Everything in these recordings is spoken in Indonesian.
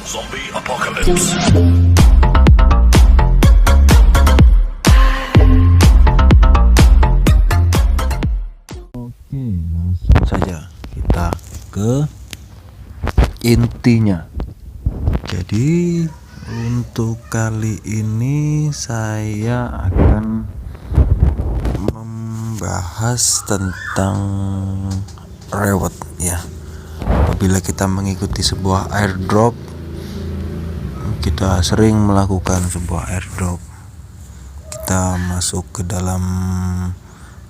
Zombie Apocalypse. Oke, langsung saja kita ke intinya. Jadi untuk kali ini saya akan membahas tentang reward ya. Apabila kita mengikuti sebuah airdrop, kita sering melakukan sebuah airdrop, kita masuk ke dalam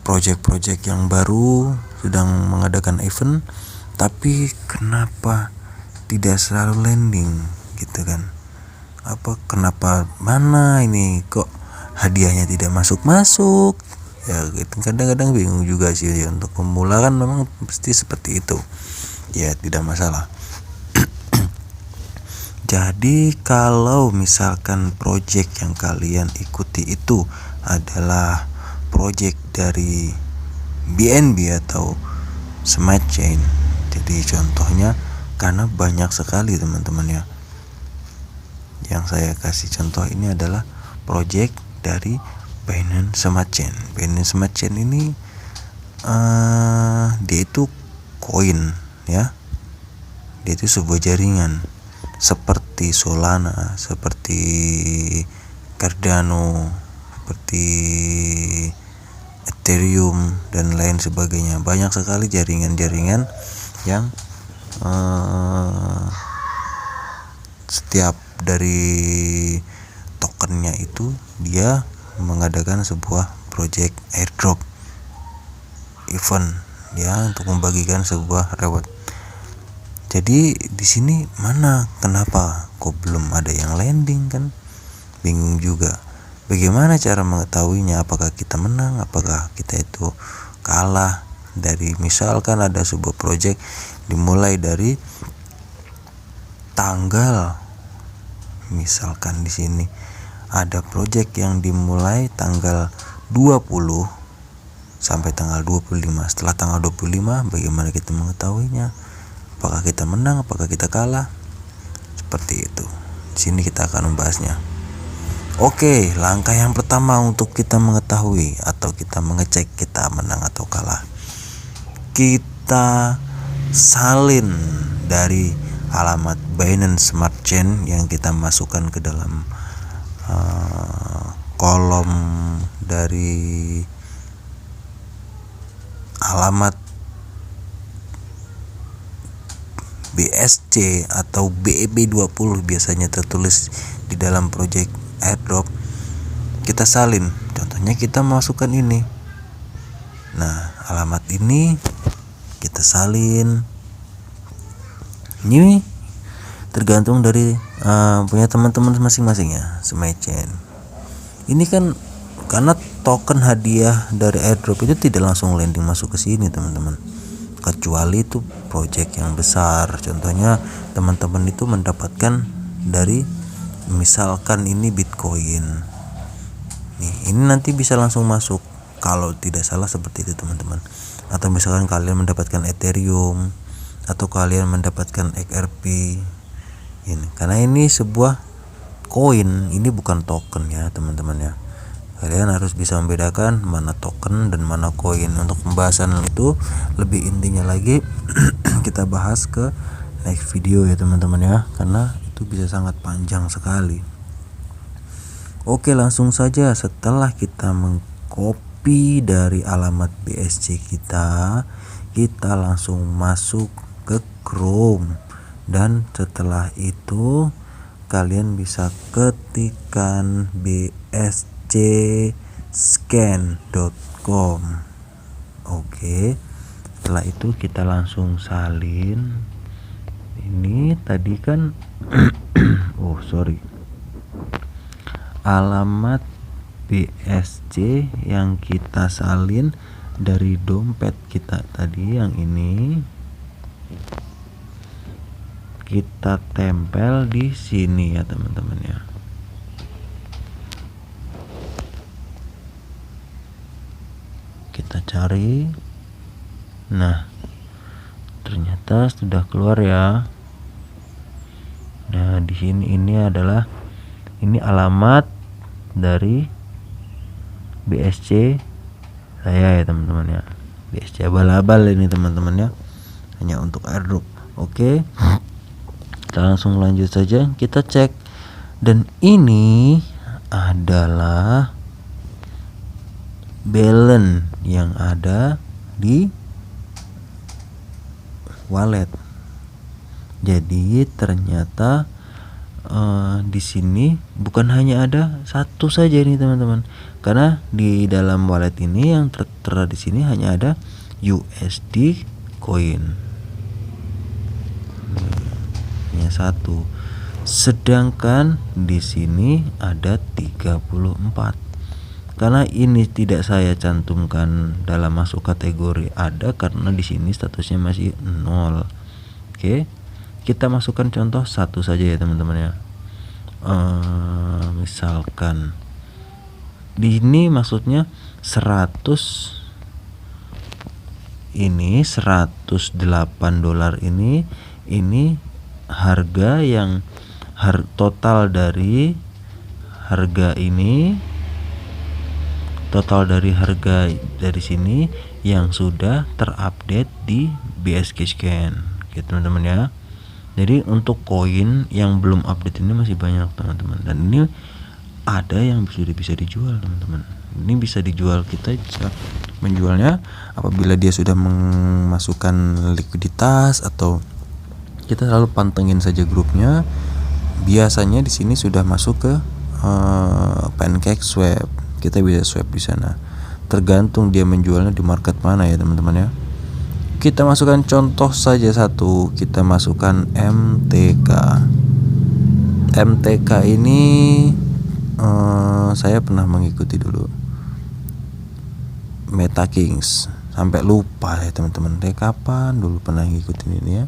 project-project yang baru, sedang mengadakan event, tapi kenapa tidak selalu landing gitu kan? Kenapa mana ini kok hadiahnya tidak masuk ya gitu. Kadang-kadang bingung juga sih ya. Untuk pemula kan memang pasti seperti itu ya, tidak masalah. Jadi kalau misalkan project yang kalian ikuti itu adalah project dari BNB atau Smart Chain, jadi contohnya, karena banyak sekali teman-teman ya, yang saya kasih contoh ini adalah project dari Binance Smart Chain. Binance Smart Chain ini dia itu koin ya, dia itu sebuah jaringan seperti Solana, seperti Cardano, seperti Ethereum dan lain sebagainya. Banyak sekali jaringan-jaringan yang setiap dari tokennya itu dia mengadakan sebuah project airdrop event ya, untuk membagikan sebuah reward. Jadi di sini kenapa kok belum ada yang landing kan? Bingung juga. Bagaimana cara mengetahuinya? Apakah kita menang? Apakah kita itu kalah? Dari misalkan ada sebuah project dimulai dari tanggal, misalkan di sini ada project yang dimulai tanggal 20 sampai tanggal 25. Setelah tanggal 25 bagaimana kita mengetahuinya? Apakah kita menang, apakah kita kalah? Seperti itu. Di sini kita akan membahasnya. Oke, langkah yang pertama untuk kita mengetahui atau kita mengecek kita menang atau kalah, kita salin dari alamat Binance Smart Chain yang kita masukkan ke dalam kolom dari alamat BSC atau BEB20 biasanya tertulis di dalam project airdrop. Kita salin, contohnya kita masukkan ini. Nah, alamat ini kita salin. Ini tergantung dari punya teman-teman masing-masing ya, Smart Chain. Ini kan karena token hadiah dari airdrop itu tidak langsung landing masuk ke sini teman-teman, kecuali itu project yang besar. Contohnya teman-teman itu mendapatkan dari misalkan ini Bitcoin nih, ini nanti bisa langsung masuk kalau tidak salah seperti itu teman-teman. Atau misalkan kalian mendapatkan Ethereum atau kalian mendapatkan XRP ini, karena ini sebuah koin, ini bukan token ya teman-teman ya. Kalian harus bisa membedakan mana token dan mana koin. Untuk pembahasan itu lebih intinya lagi kita bahas ke next video ya teman-teman ya, karena itu bisa sangat panjang sekali. Oke, langsung saja. Setelah kita mengcopy dari alamat BSC kita langsung masuk ke Chrome, dan setelah itu kalian bisa ketikkan bscscan.com. Oke, setelah itu kita langsung salin. Ini tadi kan alamat BSC yang kita salin dari dompet kita tadi, yang ini kita tempel di sini ya teman-teman ya. Kita cari. Nah, ternyata sudah keluar ya. Nah, di sini ini adalah alamat dari BSC saya ya teman-teman ya. BSC abal-abal ini teman-teman ya, hanya untuk airdrop. Oke, kita langsung lanjut saja, kita cek. Dan ini adalah balance yang ada di wallet. Jadi ternyata di sini bukan hanya ada satu saja ini teman-teman, karena di dalam wallet ini yang tertera di sini hanya ada USD coin, hanya satu. Sedangkan di sini ada 34. Karena ini tidak saya cantumkan dalam masuk kategori ada, karena di sini statusnya masih 0. Oke, kita masukkan contoh satu saja ya teman-teman ya. Misalkan di ini maksudnya 100, ini 108 dolar ini harga yang total dari harga ini, total dari harga dari sini yang sudah terupdate di BSK Scan gitu teman-teman ya. Jadi untuk koin yang belum update ini masih banyak teman-teman, dan ini ada yang sudah bisa dijual teman-teman. Ini bisa dijual, kita bisa menjualnya apabila dia sudah memasukkan likuiditas, atau kita selalu pantengin saja grupnya. Biasanya di sini sudah masuk ke Pancake Swap, kita bisa swap di sana. Tergantung dia menjualnya di market mana ya teman-teman ya. Kita masukkan contoh saja satu, kita masukkan MTK. MTK ini saya pernah mengikuti dulu Meta Kings, sampai lupa ya teman-teman, dari kapan dulu pernah ngikutin ini ya.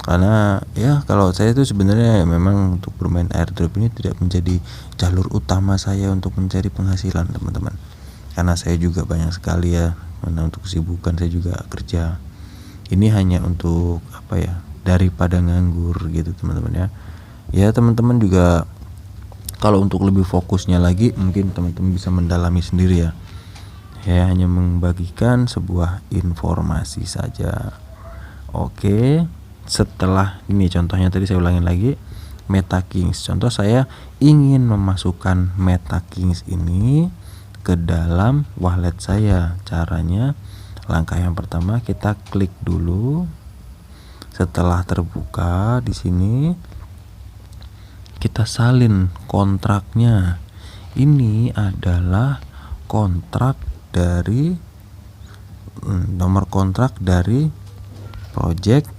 Karena ya kalau saya itu sebenarnya memang untuk bermain airdrop ini tidak menjadi jalur utama saya untuk mencari penghasilan teman-teman, karena saya juga banyak sekali ya, karena untuk kesibukan saya juga kerja. Ini hanya untuk apa ya, daripada nganggur gitu teman-teman ya. Ya teman-teman juga kalau untuk lebih fokusnya lagi mungkin teman-teman bisa mendalami sendiri ya. Ya hanya membagikan sebuah informasi saja. Oke, setelah ini contohnya tadi saya ulangin lagi, Meta Kings. Contoh saya ingin memasukkan Meta Kings ini ke dalam wallet saya. Caranya, langkah yang pertama kita klik dulu. Setelah terbuka di sini, kita salin kontraknya. Ini adalah kontrak dari nomor kontrak dari project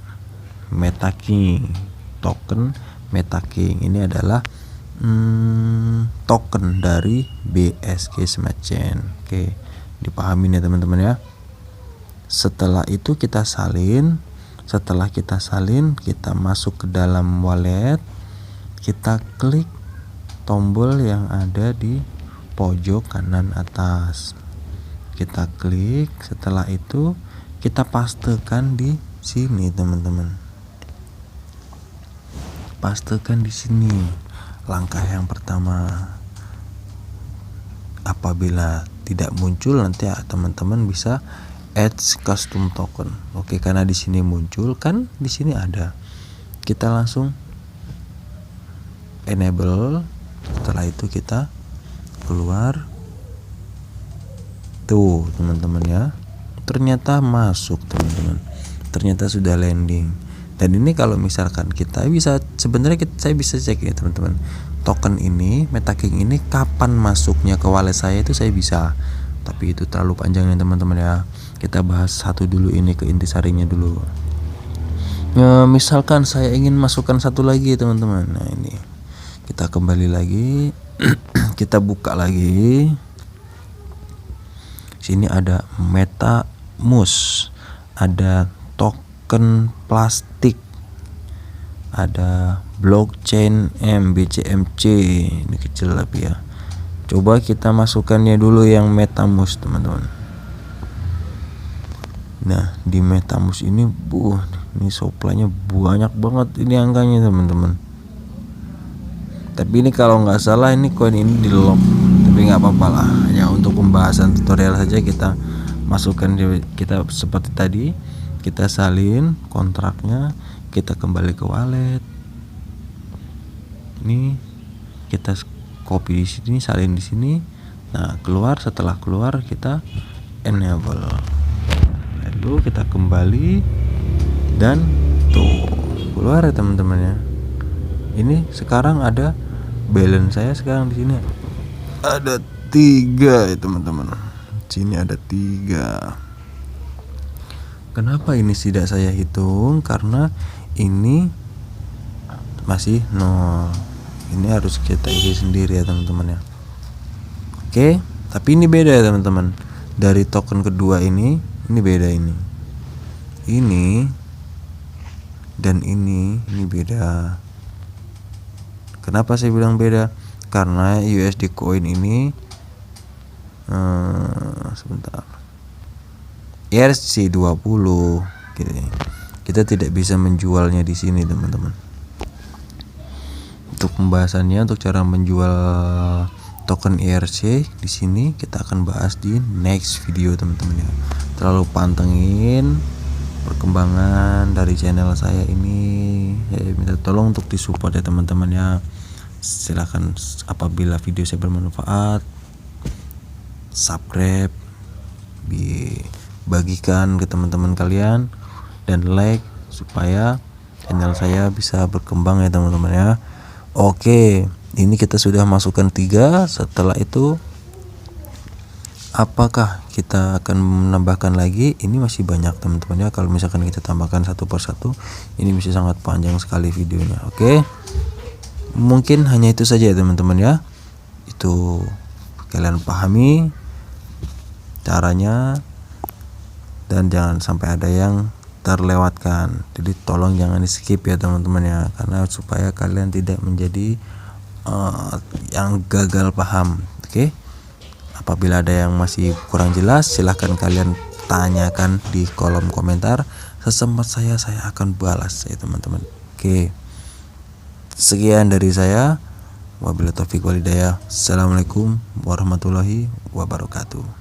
Meta King, token Meta King. Ini adalah token dari BSK Smart Chain. Oke, dipahamin ya teman-teman ya. Setelah itu kita salin. Setelah kita salin, kita masuk ke dalam wallet. Kita klik tombol yang ada di pojok kanan atas. Kita klik. Setelah itu kita pastekan di sini teman-teman. Pastekan di sini. Langkah yang pertama, apabila tidak muncul nanti ya, teman-teman bisa add custom token. Oke, karena di sini muncul kan, di sini ada. Kita langsung enable. Setelah itu kita keluar. Tuh teman-teman ya, ternyata masuk teman-teman. Ternyata sudah landing. Dan ini kalau misalkan kita bisa, sebenarnya saya bisa cek ya teman-teman, token ini Meta King ini kapan masuknya ke wallet saya itu saya bisa, tapi itu terlalu panjang ya teman-teman ya. Kita bahas satu dulu, ini ke intisarinya dulu. Misalkan saya ingin masukkan satu lagi teman-teman. Nah ini kita kembali lagi. Kita buka lagi. Sini ada MetaMask, ada token plastik, ada blockchain BCMC, ini kecil tapi ya. Coba kita masukkannya dulu yang MetaMask teman-teman. Nah di MetaMask ini ini supply-nya banyak banget ini angkanya teman-teman. Tapi ini kalau nggak salah ini koin ini di lock, tapi nggak apa-apa lah, ya untuk pembahasan tutorial saja kita masukkan kita seperti tadi, kita salin kontraknya, kita kembali ke wallet, ini kita copy di sini, salin di sini. Nah keluar, setelah keluar kita enable, lalu kita kembali dan tuh keluar ya teman-teman ya. Ini sekarang ada balance saya sekarang di sini ada 3 ya teman-teman. Sini ada 3. Kenapa ini tidak saya hitung? Karena ini masih 0. Ini harus kita isi sendiri ya teman-teman ya. Oke, tapi ini beda ya teman-teman. Dari token kedua ini beda ini. Ini dan ini beda. Kenapa saya bilang beda? Karena USD coin ini sebentar, ERC20 gitu. Kita tidak bisa menjualnya di sini teman-teman. Untuk pembahasannya, untuk cara menjual token ERC di sini kita akan bahas di next video teman-teman ya. Terlalu pantengin perkembangan dari channel saya ini, saya minta tolong untuk disupport ya teman-teman ya. Silahkan apabila video saya bermanfaat, subscribe, bagikan ke teman-teman kalian, dan like supaya channel saya bisa berkembang ya teman-teman ya. Oke, ini kita sudah masukkan 3. Setelah itu apakah kita akan menambahkan lagi? Ini masih banyak teman-teman ya. Kalau misalkan kita tambahkan satu persatu, ini bisa sangat panjang sekali videonya. Oke, mungkin hanya itu saja ya teman-teman ya. Itu kalian pahami caranya dan jangan sampai ada yang terlewatkan. Jadi tolong jangan di skip ya teman-teman ya, karena supaya kalian tidak menjadi yang gagal paham. Oke, apabila ada yang masih kurang jelas, silahkan kalian tanyakan di kolom komentar. Sesempat saya akan balas ya teman-teman. Oke, sekian dari saya. Wabillahi taufiq wal hidayah. Assalamualaikum warahmatullahi wabarakatuh.